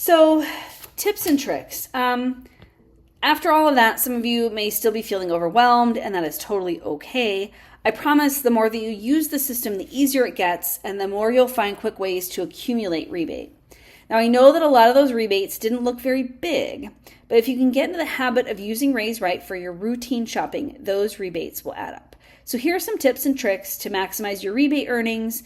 So tips and tricks. After all of that, some of you may still be feeling overwhelmed, and that is totally okay. I promise the more that you use the system, the easier it gets, and the more you'll find quick ways to accumulate rebate. Now, I know that a lot of those rebates didn't look very big, but if you can get into the habit of using Raise Right for your routine shopping, those rebates will add up. So here are some tips and tricks to maximize your rebate earnings.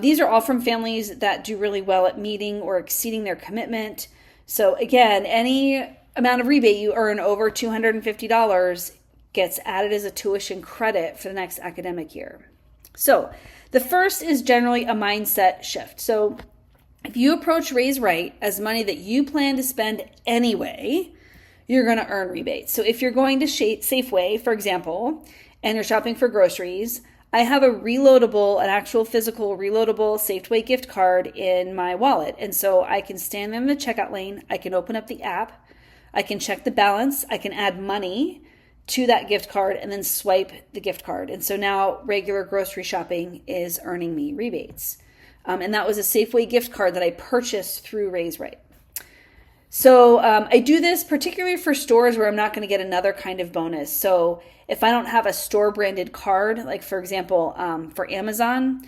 These are all from families that do really well at meeting or exceeding their commitment. So again, any amount of rebate you earn over $250 gets added as a tuition credit for the next academic year. So the first is generally a mindset shift. So if you approach Raise Right as money that you plan to spend anyway, you're going to earn rebates. So if you're going to Safeway, for example, and you're shopping for groceries, I have an actual physical reloadable Safeway gift card in my wallet. And so I can stand in the checkout lane, I can open up the app, I can check the balance, I can add money to that gift card and then swipe the gift card. And so now regular grocery shopping is earning me rebates. And that was a Safeway gift card that I purchased through Raise Right. So I do this particularly for stores where I'm not going to get another kind of bonus. So if I don't have a store branded card, like for example, for Amazon,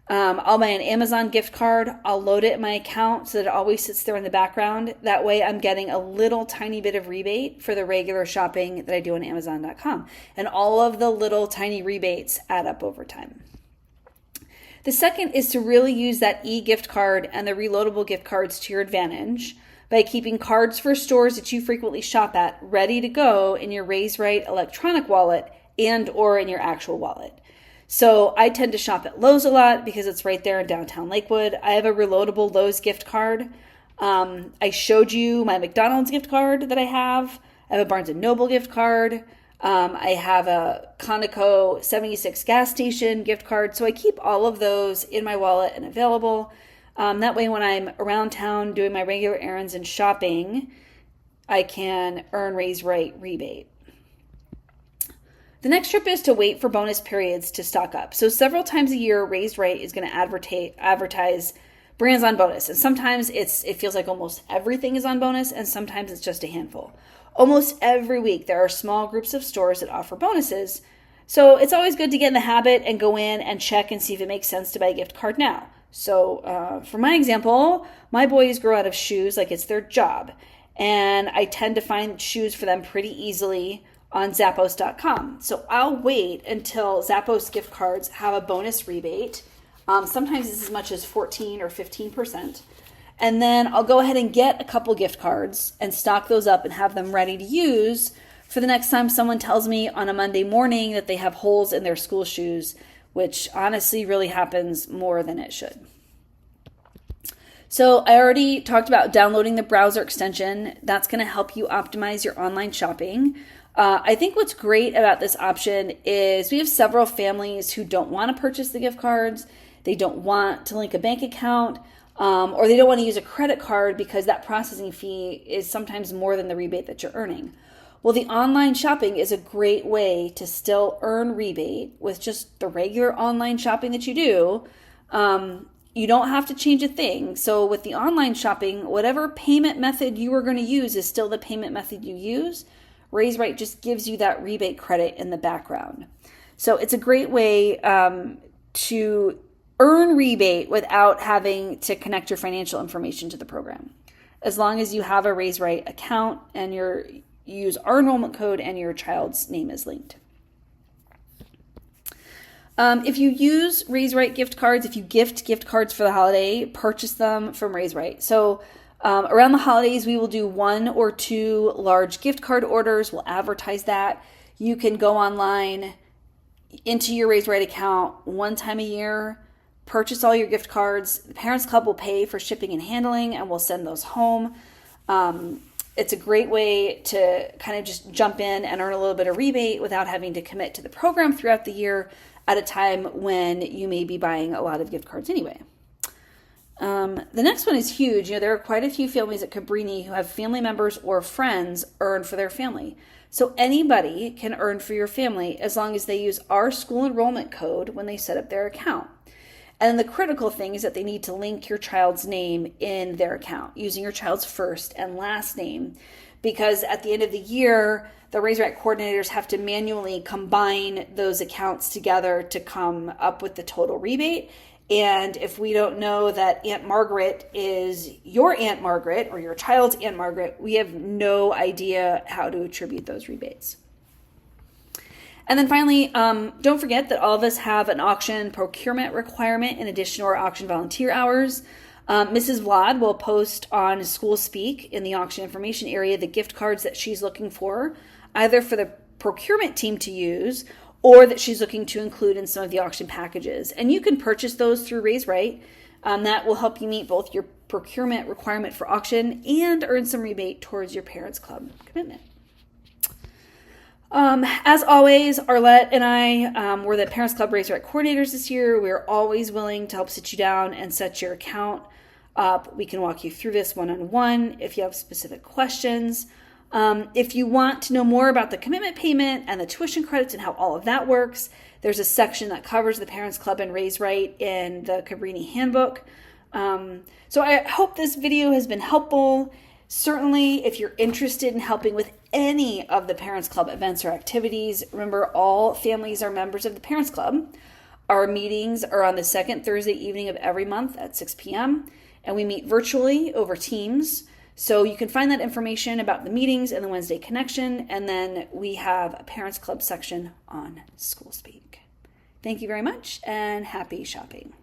I'll buy an Amazon gift card. I'll load it in my account so that it always sits there in the background. That way I'm getting a little tiny bit of rebate for the regular shopping that I do on Amazon.com. And all of the little tiny rebates add up over time. The second is to really use that e-gift card and the reloadable gift cards to your advantage by keeping cards for stores that you frequently shop at ready to go in your Raise Right electronic wallet and or in your actual wallet. So I tend to shop at Lowe's a lot because it's right there in downtown Lakewood. I have a reloadable Lowe's gift card. I showed you my McDonald's gift card that I have. I have a Barnes & Noble gift card. I have a Conoco 76 gas station gift card. So I keep all of those in my wallet and available. That way when I'm around town doing my regular errands and shopping, I can earn Raise Right rebate. The next trip is to wait for bonus periods to stock up. So several times a year, Raise Right is going to advertise brands on bonus. And sometimes it feels like almost everything is on bonus, and sometimes it's just a handful. Almost every week, there are small groups of stores that offer bonuses. So it's always good to get in the habit and go in and check and see if it makes sense to buy a gift card now. So for my example, my boys grow out of shoes like it's their job. And I tend to find shoes for them pretty easily on Zappos.com. So I'll wait until Zappos gift cards have a bonus rebate. Sometimes it's as much as 14 or 15%. And then I'll go ahead and get a couple gift cards and stock those up and have them ready to use for the next time someone tells me on a Monday morning that they have holes in their school shoes, which honestly really happens more than it should. So I already talked about downloading the browser extension. That's going to help you optimize your online shopping. I think what's great about this option is we have several families who don't want to purchase the gift cards. They don't want to link a bank account, or they don't want to use a credit card because that processing fee is sometimes more than the rebate that you're earning. Well, the online shopping is a great way to still earn rebate with just the regular online shopping that you do. You don't have to change a thing. So with the online shopping, whatever payment method you are going to use is still the payment method you use. Raise Right just gives you that rebate credit in the background. So it's a great way to earn rebate without having to connect your financial information to the program. As long as you have a Raise Right account and you use our enrollment code and your child's name is linked. If you use Raise Right gift cards, if you gift cards for the holiday, purchase them from Raise Right. So around the holidays, we will do 1 or 2 large gift card orders. We'll advertise that. You can go online into your Raise Right account one time a year, purchase all your gift cards. The Parents Club will pay for shipping and handling, and we'll send those home. It's a great way to kind of just jump in and earn a little bit of rebate without having to commit to the program throughout the year at a time when you may be buying a lot of gift cards anyway. The next one is huge. There are quite a few families at Cabrini who have family members or friends earn for their family. So anybody can earn for your family as long as they use our school enrollment code when they set up their account. And the critical thing is that they need to link your child's name in their account using your child's first and last name, because at the end of the year, the Raise Right coordinators have to manually combine those accounts together to come up with the total rebate. And if we don't know that Aunt Margaret is your Aunt Margaret or your child's Aunt Margaret, we have no idea how to attribute those rebates. And then finally, don't forget that all of us have an auction procurement requirement in addition to our auction volunteer hours. Mrs. Vlad will post on School Speak in the auction information area the gift cards that she's looking for, either for the procurement team to use or that she's looking to include in some of the auction packages. And you can purchase those through Raise Right. That will help you meet both your procurement requirement for auction and earn some rebate towards your Parents Club commitment. As always, Arlette and I were the Parents Club Raise Right coordinators this year. We're always willing to help sit you down and set your account up. We can walk you through this one-on-one if you have specific questions. If you want to know more about the commitment payment and the tuition credits and how all of that works, there's a section that covers the Parents Club and Raise Right in the Cabrini handbook. So I hope this video has been helpful. Certainly, if you're interested in helping with any of the Parents Club events or activities, remember all families are members of the Parents Club. Our meetings are on the second Thursday evening of every month at 6 p.m. and we meet virtually over Teams. So you can find that information about the meetings in the Wednesday Connection, and then we have a Parents Club section on School Speak. Thank you very much and happy shopping.